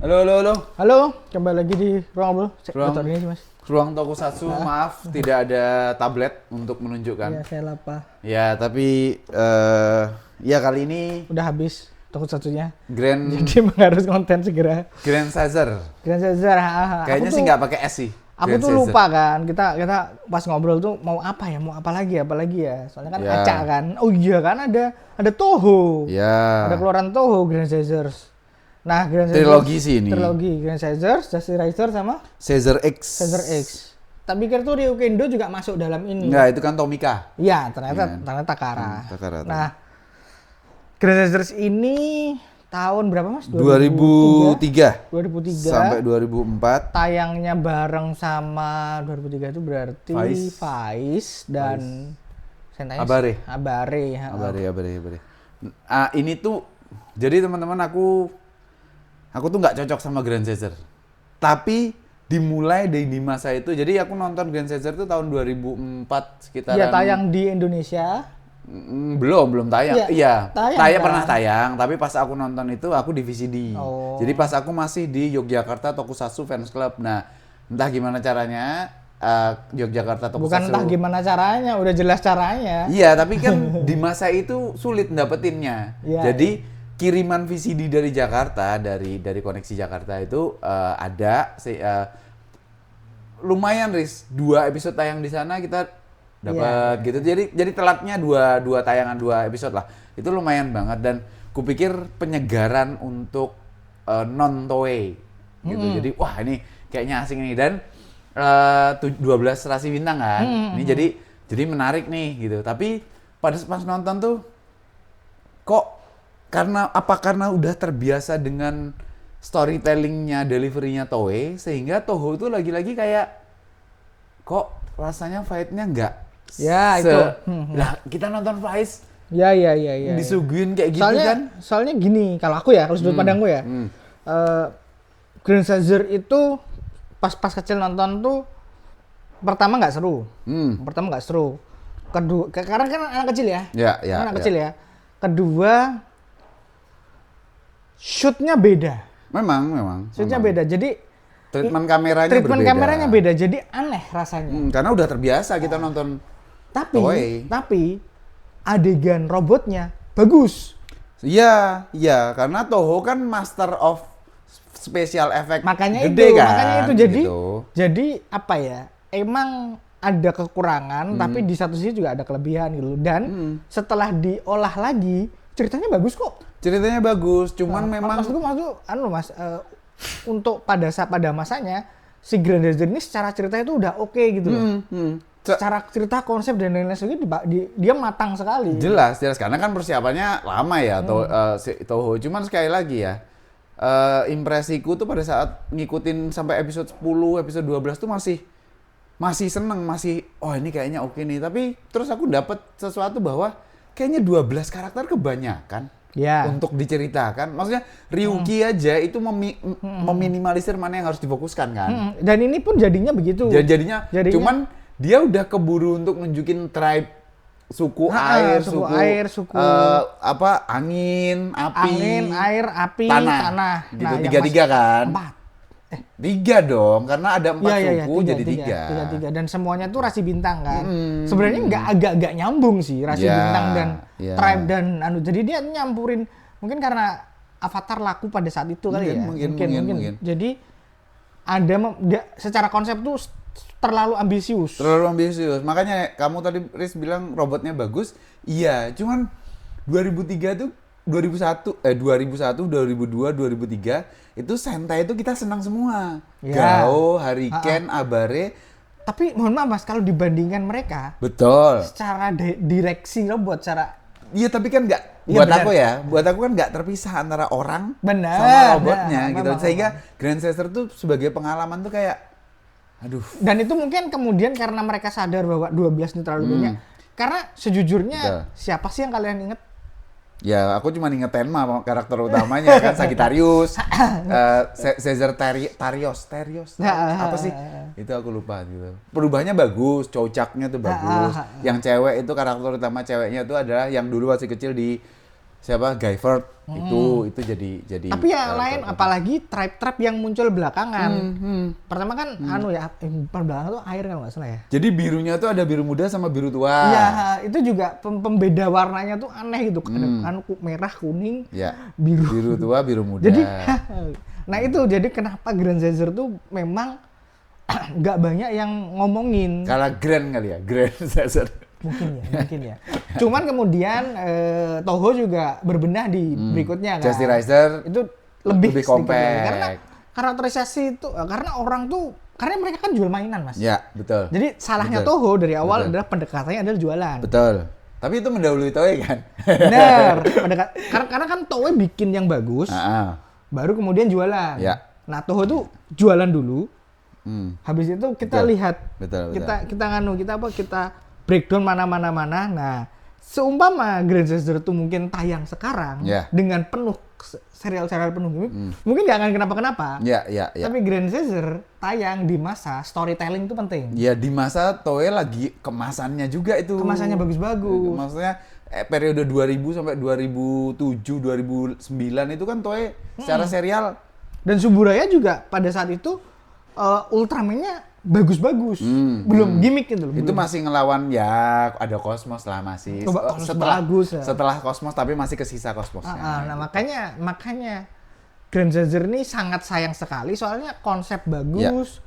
Halo, halo, halo. Halo, kembali lagi di ruang bro. Ruang- Ini sih mas. Ruang Tokusatsu, maaf tidak ada tablet untuk Iya, menunjukkan. saya lapar. Ya, tapi ya kali ini Udah habis toko satunya. Grand Jadi emang harus konten segera. Grand Caesar. Grand Caesar. Kayaknya sih nggak pakai S sih. Aku Grand tuh Caesar. lupa kan. Kita pas ngobrol tuh mau apa ya? Mau apa lagi ya? Soalnya kan Ya. acak kan. Oh iya kan ada Toho. Ya. Ada keluaran Toho Grand Caesar. Nah, Grand Caesar Trilogi sih ini. Trilogi Grand Caesar, Dusty Rider sama Caesar X. Caesar X. Tak pikir tuh Ryukendo juga masuk dalam ini. Enggak, itu kan Tomika. Iya, ternyata Iya. ternyata Takara. Takara. Nah, Grand Caesar ini tahun berapa Mas? 2003 2003. sampai 2004. Tayangnya bareng sama 2003 itu berarti Vice. Vice dan Sentai Abare. Abare. Abare. Ini tuh jadi teman-teman aku tuh nggak cocok sama Grand Caesar. Tapi dimulai dari masa itu. Jadi aku nonton Grand Caesar tuh tahun 2004 sekitaran. Iya, tayang di Indonesia. Belum tayang. Iya, Iya, tayang kan? pernah tayang, tapi pas aku nonton itu aku di VCD. Oh. Jadi pas aku masih di Yogyakarta Tokusatsu Fans Club. Nah, entah gimana caranya Yogyakarta Bukan Tokusatsu. entah gimana caranya, udah jelas caranya. Iya, tapi kan di masa itu sulit dapetinnya. Iya, Jadi kiriman VCD dari Jakarta, dari Koneksi Jakarta itu ada lumayan Riz, 2 episode tayang di sana kita dapat Iya. gitu. Jadi telatnya dua tayangan 2 episode lah. Itu lumayan banget dan kupikir penyegaran untuk non Toei gitu. Jadi wah ini kayaknya asing nih dan 12 rasi bintang kan. Ini jadi menarik nih gitu. Tapi pas nonton tuh kok karena udah terbiasa dengan storytellingnya, deliverynya Toei, sehingga Toho itu lagi-lagi kayak kok rasanya fight-nya nggak Ya, itu. Lah kita nonton Vice Ya. disuguhin kayak gitu Soalnya kan. soalnya gini, kalau aku ya, kalau sudut pandangku ya. Grand Caesar itu pas kecil nonton tuh pertama nggak seru. Kedua, karena kan anak kecil ya. Ya, Anak kecil ya. Kedua, shootnya beda. Memang. Shootnya beda. Jadi Treatment kameranya treatment berbeda. kameranya beda. Jadi aneh rasanya. Karena udah terbiasa kita nonton Toei. Tapi adegan robotnya bagus. Iya, karena Toho kan master of special effect Makanya gede itu, kan. makanya itu gitu. jadi apa ya? Emang ada kekurangan, tapi di satu sisi juga ada kelebihan gitu. Dan setelah diolah lagi, ceritanya bagus kok. Ceritanya bagus, cuman memang Maksudku Mas, untuk pada masanya si Grand Caesar ini secara cerita itu udah oke gitu loh. Secara cerita, konsep dan lain-lain sebagainya dia matang sekali. jelas karena kan persiapannya lama ya Toho. Cuman sekali lagi ya, impresiku tuh pada saat ngikutin sampai episode 10, episode 12 tuh masih seneng, oh ini kayaknya oke nih. Tapi terus aku dapet sesuatu bahwa kayaknya 12 karakter kebanyakan Ya. untuk diceritakan. Maksudnya Ryuki aja itu meminimalisir mana yang harus difokuskan kan. Dan ini pun jadinya begitu. Jadinya cuman dia udah keburu untuk nunjukin tribe suku air, suku angin, api, air, api, tanah. Gitu, Nah, yang tiga kan? 4. 3 dong, karena ada 4 suku jadi 3. Dan semuanya tuh rasi bintang kan. Sebenarnya agak nyambung sih rasi bintang dan tribe dan jadi dia nyampurin mungkin karena Avatar laku pada saat itu kali ya. Mungkin. Jadi secara konsep tuh terlalu ambisius. Makanya kamu tadi Riz bilang robotnya bagus. Iya, cuman 2001, 2002, 2003 itu Sentai itu kita senang semua. Ya. Gao, Hurricane, Abare. Tapi mohon maaf Mas, kalau dibandingkan mereka Betul. secara direksi robot, secara Iya, tapi kan nggak Iya, benar. buat aku kan nggak terpisah antara orang Benar, sama robotnya benar, gitu. memang, Sehingga Grand Caesar tuh sebagai pengalaman tuh kayak aduh. dan itu mungkin kemudian karena mereka sadar bahwa 12 ini terlalu banyak. Karena sejujurnya Betul. siapa sih yang kalian inget? Ya, aku cuma inget Tenma karakter utamanya kan Sagittarius, Caesar Tarios, apa sih? Itu aku lupa gitu. Perubahannya bagus, cocaknya tuh bagus. Yang cewek itu karakter utama ceweknya itu adalah yang dulu masih kecil di siapa Guyver itu jadi. Tapi yang lain apalagi tribe yang muncul belakangan. Pertama kan belakangan tuh air kalau nggak salah ya. Jadi birunya tuh ada biru muda sama biru tua. Iya, itu juga pembeda warnanya tuh aneh gitu. Ada merah, kuning, biru tua, biru muda. Jadi nah itu jadi kenapa Grand Caesar tuh memang nggak banyak yang ngomongin. Kalah Grand kali ya, Grand Caesar. Mungkin ya. Cuman kemudian Toho juga berbenah di berikutnya kan. Justy Riser itu lebih compact. Karena karakterisasi itu karena mereka kan jual mainan, Mas. Ya, betul. Jadi salahnya Toho dari awal adalah pendekatannya adalah jualan. Betul. Tapi itu mendahului Toei kan? Benar. Karena kan Toei bikin yang bagus. Baru kemudian jualan. Ya. Nah, Toho tuh jualan dulu. Habis itu kita lihat. Betul. Kita breakdown mana. Nah, seumpama Grand Caesar itu mungkin tayang sekarang dengan penuh serial-serial penuh ini, mungkin nggak akan kenapa-kenapa. Tapi Grand Caesar tayang di masa storytelling itu penting. Ya, di masa Toei lagi kemasannya juga itu. Kemasannya bagus-bagus. Maksudnya periode 2000 sampai 2007, 2009 itu kan Toei secara serial. Dan Suburaya juga pada saat itu Ultraman-nya bagus-bagus, belum gimmick gitu loh. Itu masih ngelawan ada Cosmos lah masih. Setelah Cosmos tapi masih kesisa Cosmosnya. Nah makanya Grand Caesar ini sangat sayang sekali soalnya konsep bagus,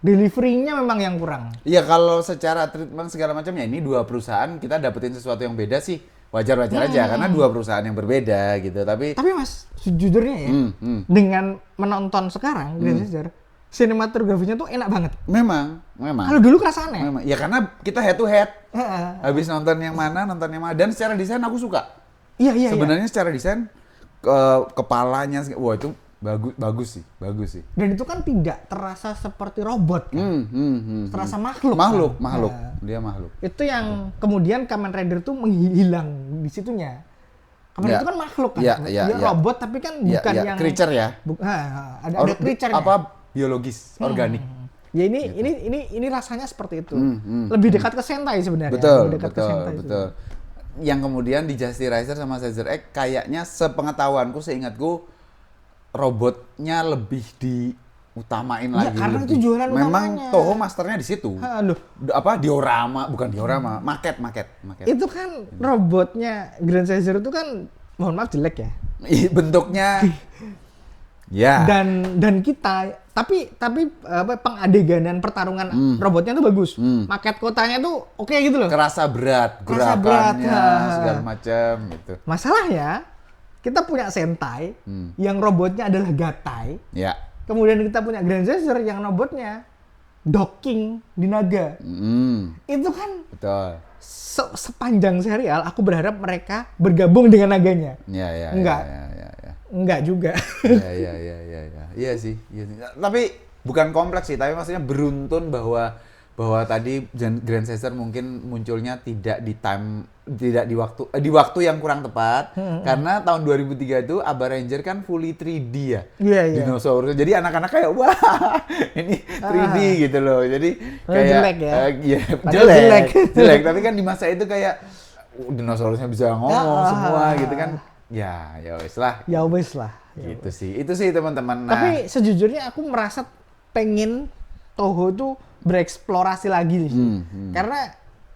delivery-nya memang yang kurang. Iya kalau secara treatment segala macam ya ini dua perusahaan kita dapetin sesuatu yang beda sih wajar-wajar aja karena dua perusahaan yang berbeda gitu. Tapi Mas sejujurnya ya dengan menonton sekarang Grand Caesar sinematografinya tuh enak banget. Memang. Kalau dulu kerasa aneh. Memang. Ya karena kita head to head. Habis nonton yang mana. Dan secara desain aku suka. Iya. Sebenarnya secara desain kepalanya, wah itu bagus sih. Dan itu kan tidak terasa seperti robot kan. Terasa makhluk. Makhluk. Dia makhluk. Itu yang kemudian Kamen Rider tuh menghilang di situnya. Kamen Rider itu kan makhluk kan. Dia robot tapi kan bukan yang creature ya. Ada creature-nya. Biologis, organik. Ya ini rasanya seperti itu. Lebih dekat ke Sentai sebenarnya. Betul. Yang kemudian di Justy Riser sama Caesar X kayaknya seingatku robotnya lebih diutamain lagi. Karena itu jualan utamanya. Memang Toho masternya di situ. Diorama, maket. Itu kan robotnya Grand Caesar itu kan mohon maaf jelek ya. Bentuknya ya. Dan kita tapi pengadeganan pertarungan robotnya tuh bagus. Maket kotanya tuh oke gitu loh. Kerasa berat gerakannya segala macam gitu. Masalahnya kita punya Sentai yang robotnya adalah gatai. Ya. Kemudian kita punya Grand Caesar yang robotnya docking di naga. Itu kan betul. Sepanjang serial aku berharap mereka bergabung dengan naganya. Iya. Enggak juga. Iya sih. Tapi bukan kompleks sih, tapi maksudnya beruntun bahwa tadi Grand Caesar mungkin munculnya tidak di waktu yang kurang tepat karena tahun 2003 itu Aba Ranger kan fully 3D ya. Iya. Dinosaurus. Jadi anak-anak kayak wah, ini 3D gitu loh. Jadi kayak jelek. Tapi kan di masa itu kayak dinosaurusnya bisa ngomong semua gitu kan. Ya wes lah. Gitu sih. Itu sih teman-teman. Tapi sejujurnya aku merasa pengen Toho tuh bereksplorasi lagi sih. Karena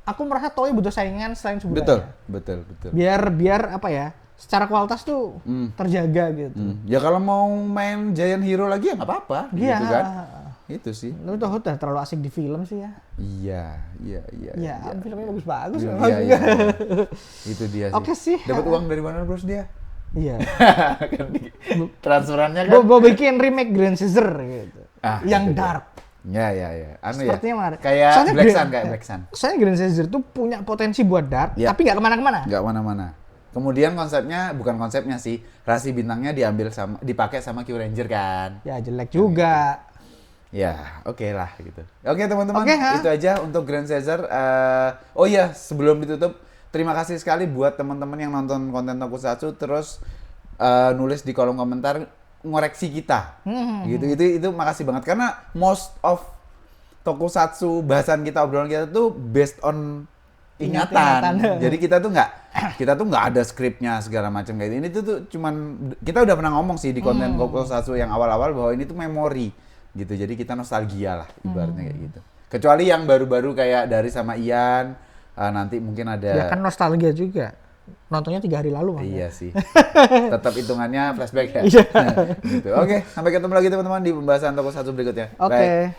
aku merasa Toei butuh saingan selain Suburaya. Betul. Biar apa ya? Secara kualitas tuh terjaga gitu. Ya kalau mau main Giant Hero lagi ya nggak apa-apa gitu kan. Itu sih. Tapi Toho udah terlalu asik di film sih ya. Iya. Filmnya bagus-bagus. Iya. Itu dia sih. Oke sih. Dapat uang dari mana bros dia? Iya. Transferannya kan. Gue bikin remake Grand Caesar gitu. Yang dark. Ya. Sepertinya menarik. Kayak Black Sun. Soalnya Grand Caesar tuh punya potensi buat dark, tapi nggak kemana-mana. Nggak kemana-mana. Kemudian bukan konsepnya sih, rasi bintangnya dipakai sama Q Ranger kan. Ya jelek juga. Ya, oke lah gitu. Oke teman-teman, itu aja untuk Grand Caesar. Oh iya, sebelum ditutup, terima kasih sekali buat teman-teman yang nonton konten Tokusatsu terus nulis di kolom komentar ngoreksi kita. Gitu. Itu makasih banget karena most of Tokusatsu bahasan kita obrolan kita tuh based on ingatan. Jadi kita tuh nggak ada skripnya segala macam kayak ini tuh cuman kita udah pernah ngomong sih di konten Gokul Satsu yang awal-awal bahwa ini tuh memori gitu. Jadi kita nostalgia lah ibaratnya kayak gitu. Kecuali yang baru-baru kayak dari sama Ian nanti mungkin ada. Ya kan nostalgia juga. Nontonnya 3 hari lalu. Iya sih. Tetap hitungannya flashback ya. Iya. Gitu. Oke, sampai ketemu lagi teman-teman di pembahasan Tokusatsu berikutnya. Oke.